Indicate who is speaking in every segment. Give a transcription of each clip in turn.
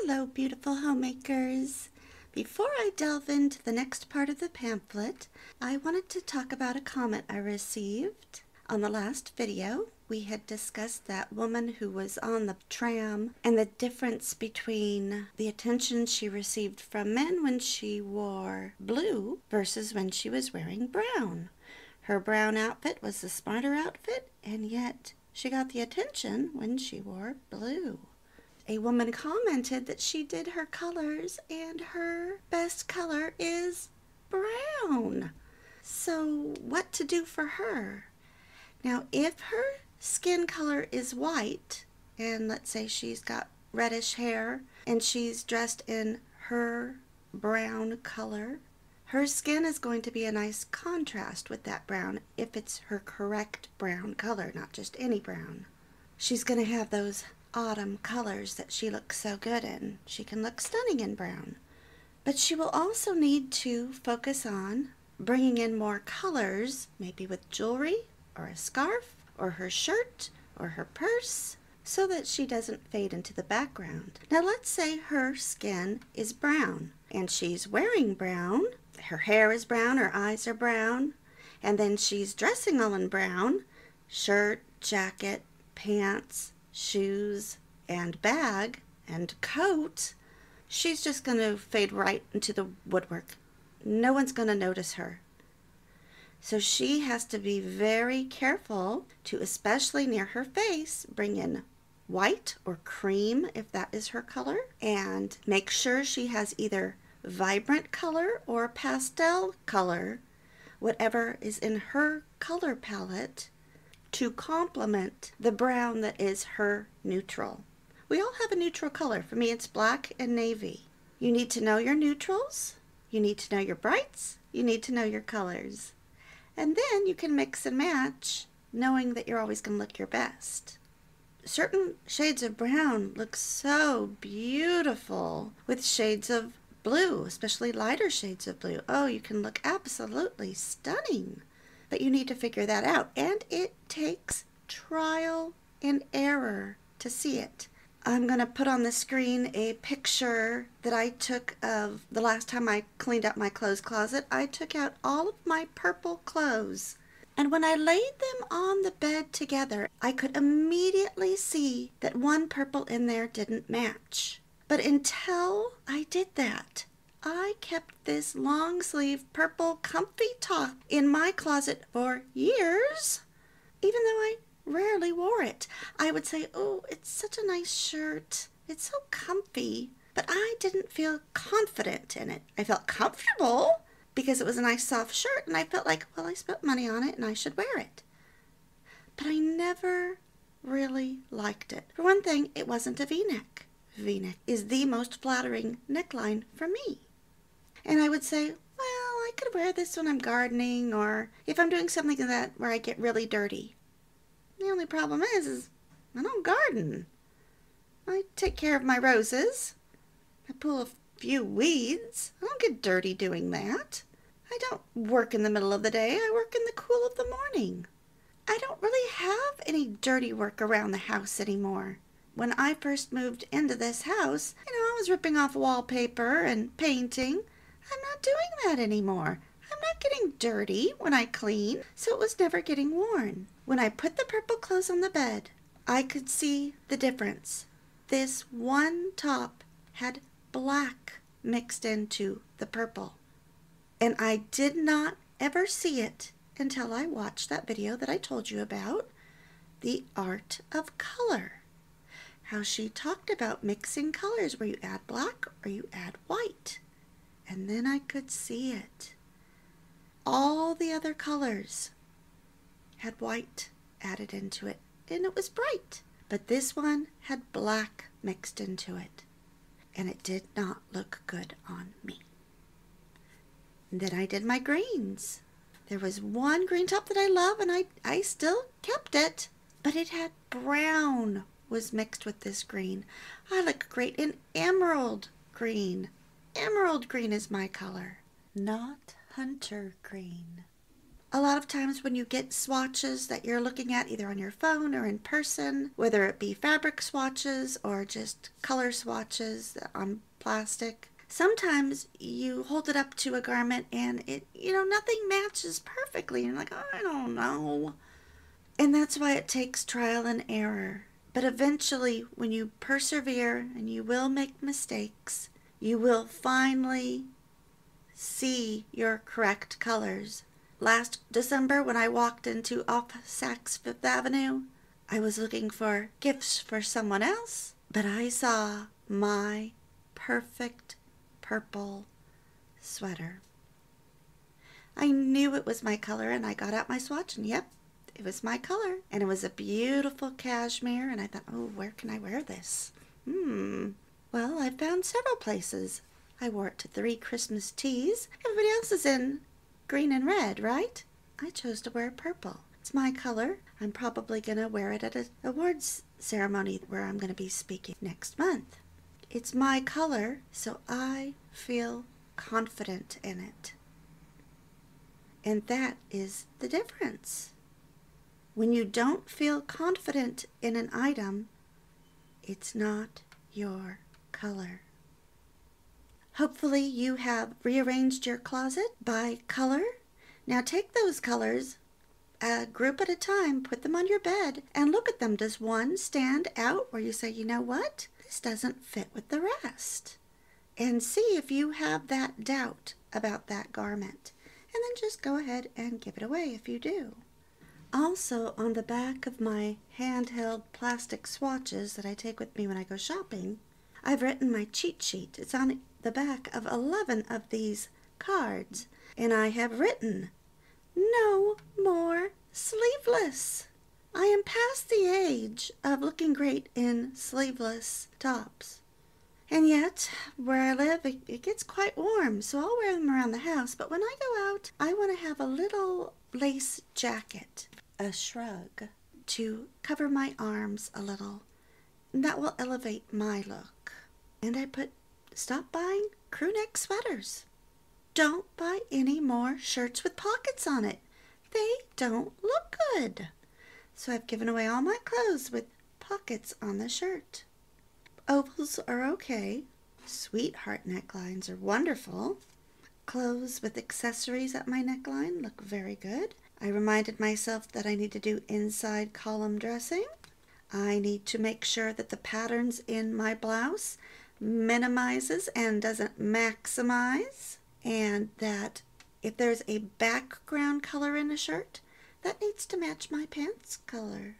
Speaker 1: Hello, beautiful homemakers. Before I delve into the next part of the pamphlet, I wanted to talk about a comment I received. On the last video, we had discussed that woman who was on the tram and the difference between the attention she received from men when she wore blue versus when she was wearing brown. Her brown outfit was the smarter outfit, and yet she got the attention when she wore blue. A woman commented that she did her colors and her best color is brown. So what to do for her? Now, if her skin color is white, and let's say she's got reddish hair and she's dressed in her brown color, her skin is going to be a nice contrast with that brown if it's her correct brown color, not just any brown. She's going to have those autumn colors that she looks so good in. She can look stunning in brown. But she will also need to focus on bringing in more colors, maybe with jewelry or a scarf or her shirt or her purse, so that she doesn't fade into the background. Now let's say her skin is brown and she's wearing brown, her hair is brown, her eyes are brown, and then she's dressing all in brown, shirt, jacket, pants, shoes, and bag, and coat. She's just going to fade right into the woodwork. No one's going to notice her. So she has to be very careful to, especially near her face, bring in white or cream if that is her color, and make sure she has either vibrant color or pastel color, whatever is in her color palette, to complement the brown that is her neutral. We all have a neutral color. For me, it's black and navy. You need to know your neutrals, you need to know your brights, you need to know your colors. And then you can mix and match, knowing that you're always going to look your best. Certain shades of brown look so beautiful with shades of blue, especially lighter shades of blue. Oh, you can look absolutely stunning. But you need to figure that out, and it takes trial and error to see it. I'm going to put on the screen a picture that I took of the last time I cleaned out my clothes closet. I took out all of my purple clothes, and when I laid them on the bed together, I could immediately see that one purple in there didn't match. But until I did that, I kept this long sleeve purple comfy top in my closet for years, even though I rarely wore it. I would say, oh, it's such a nice shirt. It's so comfy, but I didn't feel confident in it. I felt comfortable because it was a nice soft shirt, and I felt like, well, I spent money on it and I should wear it. But I never really liked it. For one thing, it wasn't a V-neck. V-neck is the most flattering neckline for me. And I would say, well, I could wear this when I'm gardening or if I'm doing something like that where I get really dirty. The only problem is I don't garden. I take care of my roses. I pull a few weeds. I don't get dirty doing that. I don't work in the middle of the day. I work in the cool of the morning. I don't really have any dirty work around the house anymore. When I first moved into this house, I was ripping off wallpaper and painting. I'm not doing that anymore. I'm not getting dirty when I clean, so it was never getting worn. When I put the purple clothes on the bed, I could see the difference. This one top had black mixed into the purple. And I did not ever see it until I watched that video that I told you about, The Art of Color. How she talked about mixing colors where you add black or you add white. And then I could see it. All the other colors had white added into it, and it was bright. But this one had black mixed into it, and it did not look good on me. And then I did my greens. There was one green top that I love, and I still kept it, but it had brown was mixed with this green. I look great in emerald green. Emerald green is my color, not hunter green. A lot of times when you get swatches that you're looking at either on your phone or in person, whether it be fabric swatches or just color swatches on plastic, sometimes you hold it up to a garment and nothing matches perfectly. You're like, oh, I don't know. And that's why it takes trial and error. But eventually, when you persevere and you will make mistakes, you will finally see your correct colors. Last December, when I walked into off Saks Fifth Avenue, I was looking for gifts for someone else, but I saw my perfect purple sweater. I knew it was my color, and I got out my swatch, and yep, it was my color. And it was a beautiful cashmere, and I thought, oh, where can I wear this? Well, I found several places. I wore it to 3 Christmas teas. Everybody else is in green and red, right? I chose to wear purple. It's my color. I'm probably going to wear it at an awards ceremony where I'm going to be speaking next month. It's my color, so I feel confident in it. And that is the difference. When you don't feel confident in an item, it's not your color. Hopefully you have rearranged your closet by color. Now take those colors, a group at a time, put them on your bed, and look at them. Does one stand out where you say, you know what? This doesn't fit with the rest. And see if you have that doubt about that garment. And then just go ahead and give it away if you do. Also, on the back of my handheld plastic swatches that I take with me when I go shopping, I've written my cheat sheet. It's on the back of 11 of these cards, and I have written, no more sleeveless. I am past the age of looking great in sleeveless tops. And yet, where I live, it gets quite warm, so I'll wear them around the house. But when I go out, I want to have a little lace jacket, a shrug, to cover my arms a little. And that will elevate my look. And I put, stop buying crew neck sweaters. Don't buy any more shirts with pockets on it. They don't look good. So I've given away all my clothes with pockets on the shirt. Ovals are okay. Sweetheart necklines are wonderful. Clothes with accessories at my neckline look very good. I reminded myself that I need to do inside column dressing. I need to make sure that the patterns in my blouse minimizes and doesn't maximize, and that if there's a background color in a shirt, that needs to match my pants color.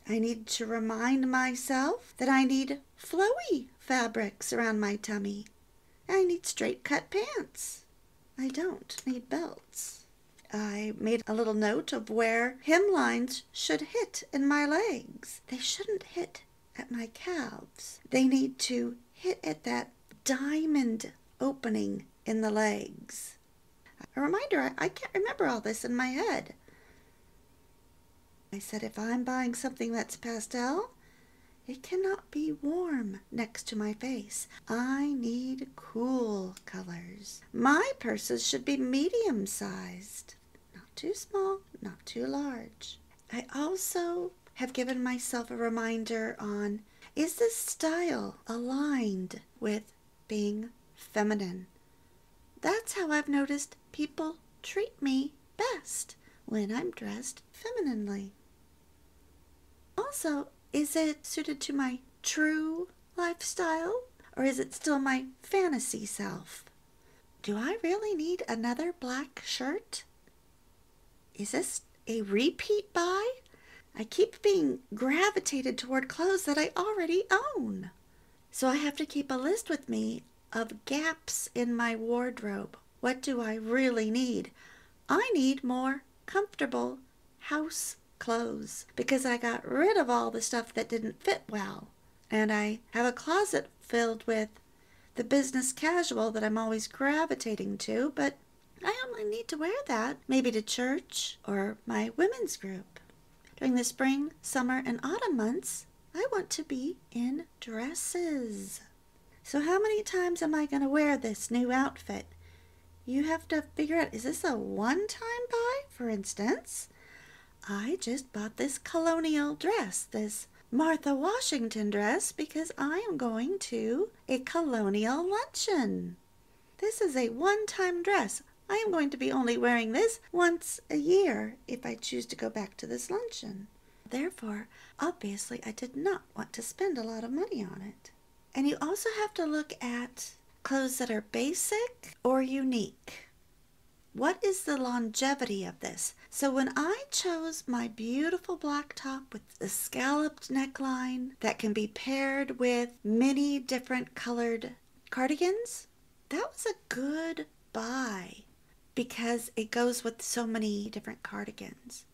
Speaker 1: I need to remind myself that I need flowy fabrics around my tummy. I need straight cut pants. I don't need belts. I made a little note of where hemlines should hit in my legs. They shouldn't hit at my calves. They need to hit at that diamond opening in the legs. A reminder, I can't remember all this in my head. I said if I'm buying something that's pastel, it cannot be warm next to my face. I need cool colors. My purses should be medium-sized. Not too small, not too large. I also have given myself a reminder on, is this style aligned with being feminine? That's how I've noticed people treat me best, when I'm dressed femininely. Also, is it suited to my true lifestyle, or is it still my fantasy self? Do I really need another black shirt? Is this a repeat buy? I keep being gravitated toward clothes that I already own. So I have to keep a list with me of gaps in my wardrobe. What do I really need? I need more comfortable house clothes because I got rid of all the stuff that didn't fit well. And I have a closet filled with the business casual that I'm always gravitating to, but I only need to wear that maybe to church or my women's group. During the spring, summer, and autumn months, I want to be in dresses. So how many times am I going to wear this new outfit? You have to figure out, is this a one-time buy? For instance, I just bought this colonial dress, this Martha Washington dress, because I am going to a colonial luncheon. This is a one-time dress. I am going to be only wearing this once a year if I choose to go back to this luncheon. Therefore, obviously, I did not want to spend a lot of money on it. And you also have to look at clothes that are basic or unique. What is the longevity of this? So when I chose my beautiful black top with the scalloped neckline that can be paired with many different colored cardigans, that was a good buy because it goes with so many different cardigans.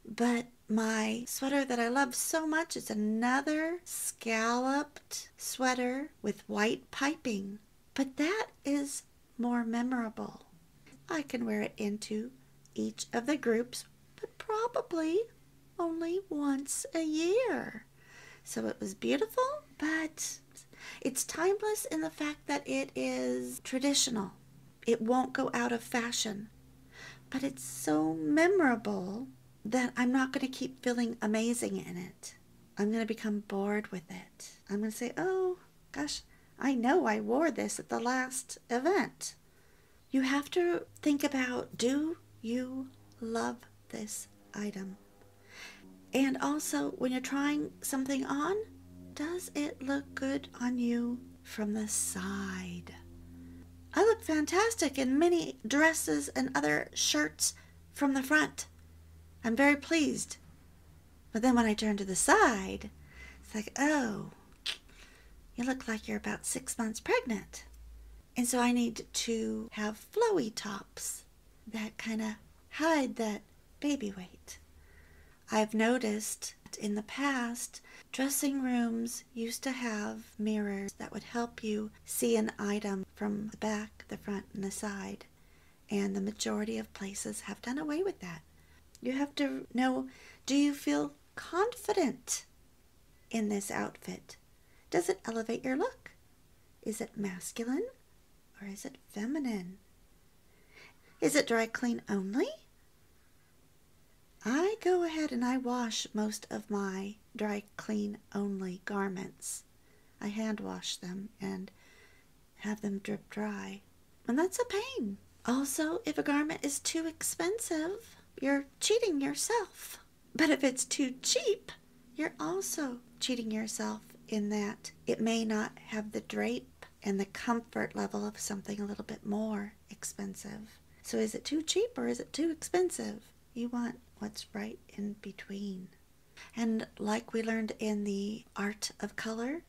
Speaker 1: But my sweater that I love so much is another scalloped sweater with white piping. But that is more memorable. I can wear it into each of the groups, but probably only once a year. So it was beautiful, but it's timeless in the fact that it is traditional. It won't go out of fashion, but it's so memorable that I'm not going to keep feeling amazing in it. I'm going to become bored with it. I'm going to say, oh, gosh, I know I wore this at the last event. You have to think about, do you love this item? And also, when you're trying something on, does it look good on you from the side? I look fantastic in many dresses and other shirts from the front. I'm very pleased. But then when I turn to the side, it's like, oh, you look like you're about 6 months pregnant. And so I need to have flowy tops that kind of hide that baby weight. I've noticed in the past, dressing rooms used to have mirrors that would help you see an item from the back, the front, and the side. And the majority of places have done away with that. You have to know, do you feel confident in this outfit? Does it elevate your look? Is it masculine or is it feminine? Is it dry clean only? I go ahead and I wash most of my dry clean only garments. I hand wash them and have them drip dry. And that's a pain. Also, if a garment is too expensive, you're cheating yourself. But if it's too cheap, you're also cheating yourself in that it may not have the drape and the comfort level of something a little bit more expensive. So is it too cheap or is it too expensive? You want what's right in between. And like we learned in the art of color,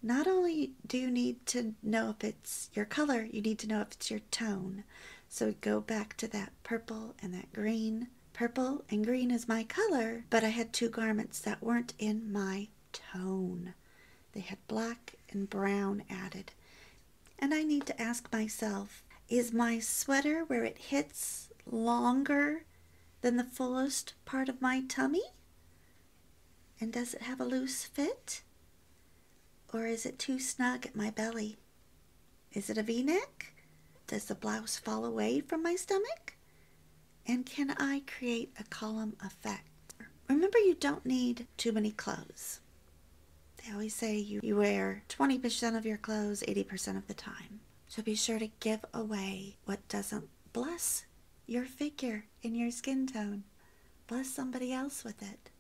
Speaker 1: not only do you need to know if it's your color, you need to know if it's your tone. So go back to that purple and that green. Purple and green is my color, but I had two garments that weren't in my tone. They had black and brown added. And I need to ask myself, is my sweater where it hits longer than the fullest part of my tummy? And does it have a loose fit? Or is it too snug at my belly? Is it a V-neck? Does the blouse fall away from my stomach? And can I create a column effect? Remember, you don't need too many clothes. They always say you wear 20% of your clothes 80% of the time. So be sure to give away what doesn't bless your figure and your skin tone. Bless somebody else with it.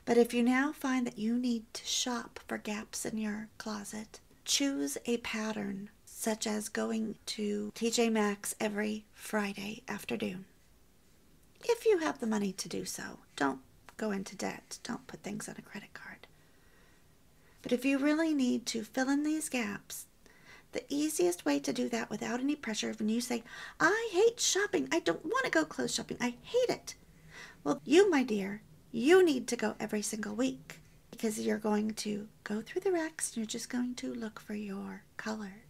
Speaker 1: But if you now find that you need to shop for gaps in your closet, choose a pattern, such as going to TJ Maxx every Friday afternoon. If you have the money to do so, don't go into debt. Don't put things on a credit card. But if you really need to fill in these gaps, the easiest way to do that without any pressure, when you say, I hate shopping, I don't want to go clothes shopping, I hate it. Well, you, my dear, you need to go every single week because you're going to go through the racks and you're just going to look for your color.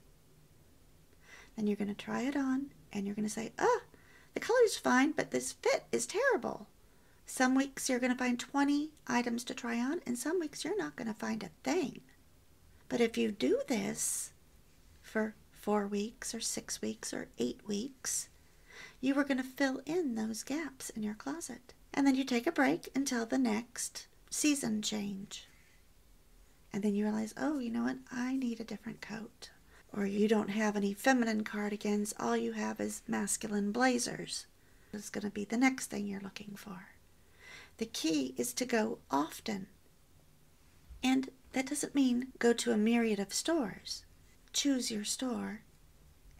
Speaker 1: Then you're going to try it on and you're going to say, the color's fine, but this fit is terrible. Some weeks you're going to find 20 items to try on, and some weeks you're not going to find a thing. But if you do this for 4 weeks or 6 weeks or 8 weeks, you were going to fill in those gaps in your closet. And then you take a break until the next season change. And then you realize, oh, you know what? I need a different coat. Or you don't have any feminine cardigans. All you have is masculine blazers. It's going to be the next thing you're looking for. The key is to go often. And that doesn't mean go to a myriad of stores. Choose your store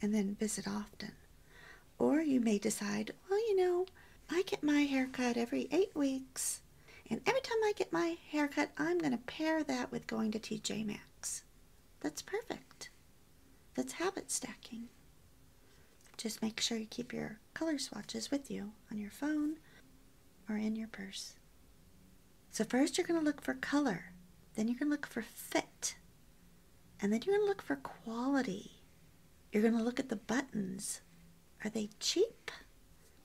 Speaker 1: and then visit often. Or you may decide, well, you know, I get my hair cut every 8 weeks. And every time I get my hair cut, I'm going to pair that with going to TJ Maxx. That's perfect. That's habit stacking. Just make sure you keep your color swatches with you on your phone or in your purse. So first you're going to look for color. Then you're going to look for fit. And then you're going to look for quality. You're going to look at the buttons. Are they cheap?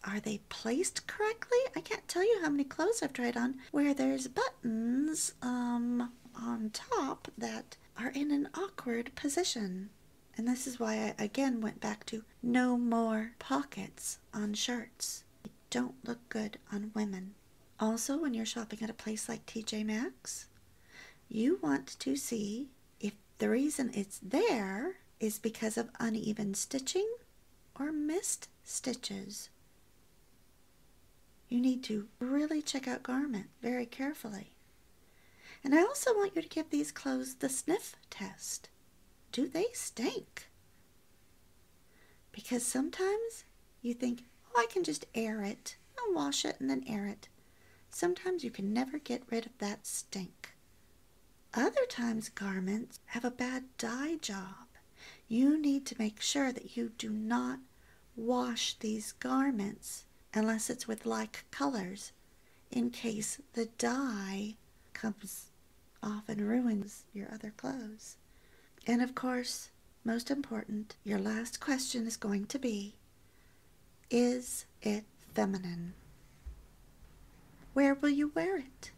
Speaker 1: Are they placed correctly? I can't tell you how many clothes I've tried on where there's buttons on top that are in an awkward position. And this is why I again went back to no more pockets on shirts. They don't look good on women. Also, when you're shopping at a place like TJ Maxx, you want to see if the reason it's there is because of uneven stitching or missed stitches. You need to really check out garment very carefully. And I also want you to give these clothes the sniff test. Do they stink? Because sometimes you think, oh, I can just air it. I'll wash it and then air it. Sometimes you can never get rid of that stink. Other times garments have a bad dye job. You need to make sure that you do not wash these garments unless it's with like colors, in case the dye comes off and ruins your other clothes. And of course, most important, your last question is going to be, is it feminine? Where will you wear it?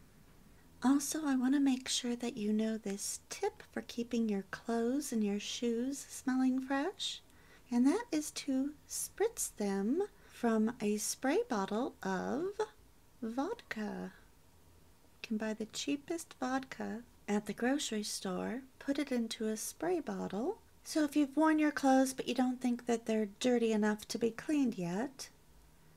Speaker 1: Also, I want to make sure that you know this tip for keeping your clothes and your shoes smelling fresh, and that is to spritz them from a spray bottle of vodka. You can buy the cheapest vodka at the grocery store, put it into a spray bottle. So if you've worn your clothes but you don't think that they're dirty enough to be cleaned yet,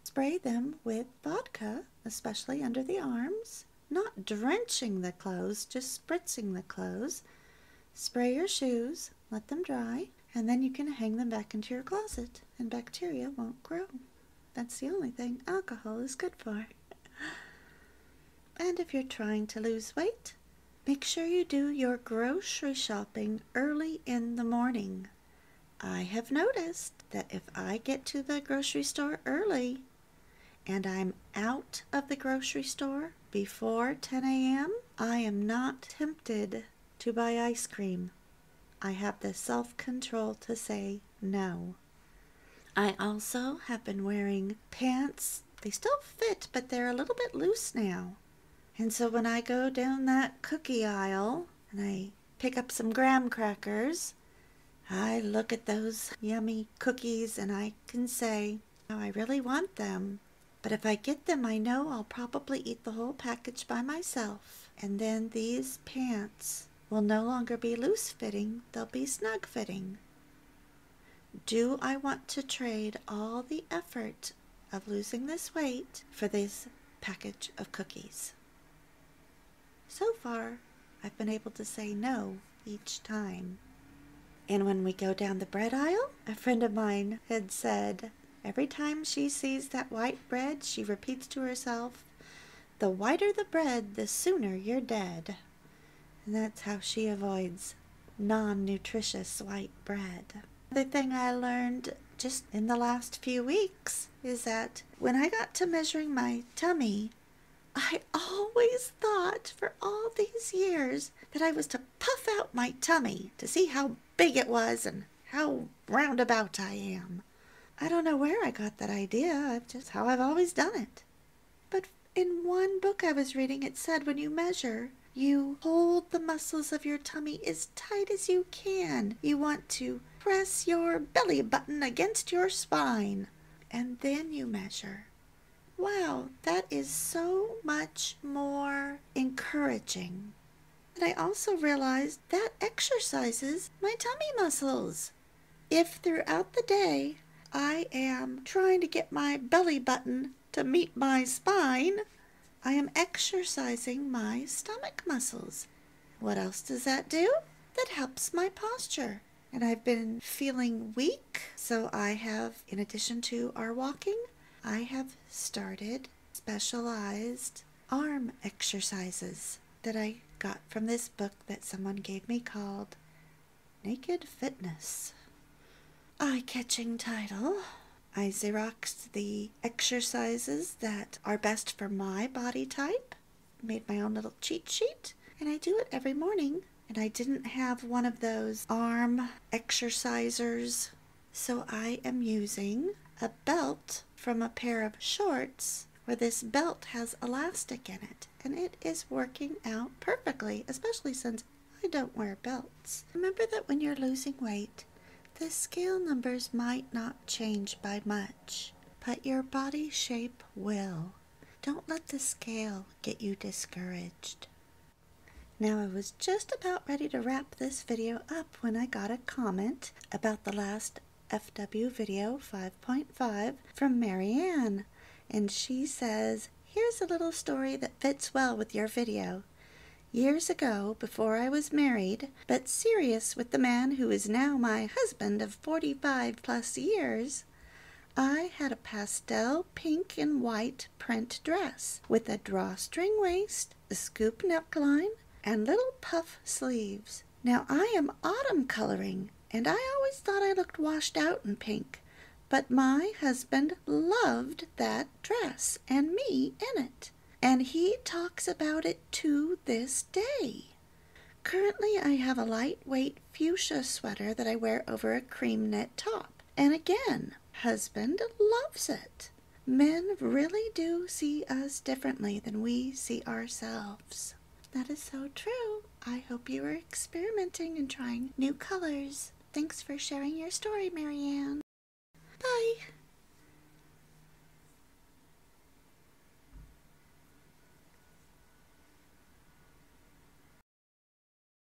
Speaker 1: spray them with vodka, especially under the arms. Not drenching the clothes, just spritzing the clothes. Spray your shoes, let them dry, and then you can hang them back into your closet and bacteria won't grow. That's the only thing alcohol is good for. And if you're trying to lose weight, make sure you do your grocery shopping early in the morning. I have noticed that if I get to the grocery store early and I'm out of the grocery store before 10 a.m., I am not tempted to buy ice cream. I have the self-control to say no. I also have been wearing pants. They still fit, but they're a little bit loose now. And so when I go down that cookie aisle and I pick up some graham crackers, I look at those yummy cookies and I can say, oh, I really want them. But if I get them, I know I'll probably eat the whole package by myself. And then these pants will no longer be loose-fitting, they'll be snug-fitting. Do I want to trade all the effort of losing this weight for this package of cookies? So far, I've been able to say no each time. And when we go down the bread aisle, a friend of mine had said, every time she sees that white bread, she repeats to herself, the whiter the bread, the sooner you're dead. And that's how she avoids non-nutritious white bread. The thing I learned just in the last few weeks is that when I got to measuring my tummy, I always thought for all these years that I was to puff out my tummy to see how big it was and how roundabout I am. I don't know where I got that idea. It's just how I've always done it. But in one book I was reading, it said when you measure, you hold the muscles of your tummy as tight as you can. You want to press your belly button against your spine, and then you measure. Wow, that is so much more encouraging. And I also realized that exercises my tummy muscles. If throughout the day I am trying to get my belly button to meet my spine, I am exercising my stomach muscles. What else does that do? That helps my posture. And I've been feeling weak, so I have, in addition to our walking, I have started specialized arm exercises that I got from this book that someone gave me called Naked Fitness. Eye-catching title. I Xeroxed the exercises that are best for my body type, made my own little cheat sheet, and I do it every morning. And I didn't have one of those arm exercisers, so I am using a belt from a pair of shorts where this belt has elastic in it, and it is working out perfectly, especially since I don't wear belts. Remember that when you're losing weight, the scale numbers might not change by much, but your body shape will. Don't let the scale get you discouraged. Now, I was just about ready to wrap this video up when I got a comment about the last FW5.6 from Marianne, and she says, "Here's a little story that fits well with your video. Years ago, before I was married, but serious with the man who is now my husband of 45 plus years, I had a pastel pink and white print dress with a drawstring waist, a scoop neckline, and little puff sleeves. Now I am autumn coloring, and I always thought I looked washed out in pink, but my husband loved that dress and me in it, and he talks about it to this day. Currently I have a lightweight fuchsia sweater that I wear over a cream knit top, and again, husband loves it. Men really do see us differently than we see ourselves." That is so true. I hope you are experimenting and trying new colors. Thanks for sharing your story, Marianne.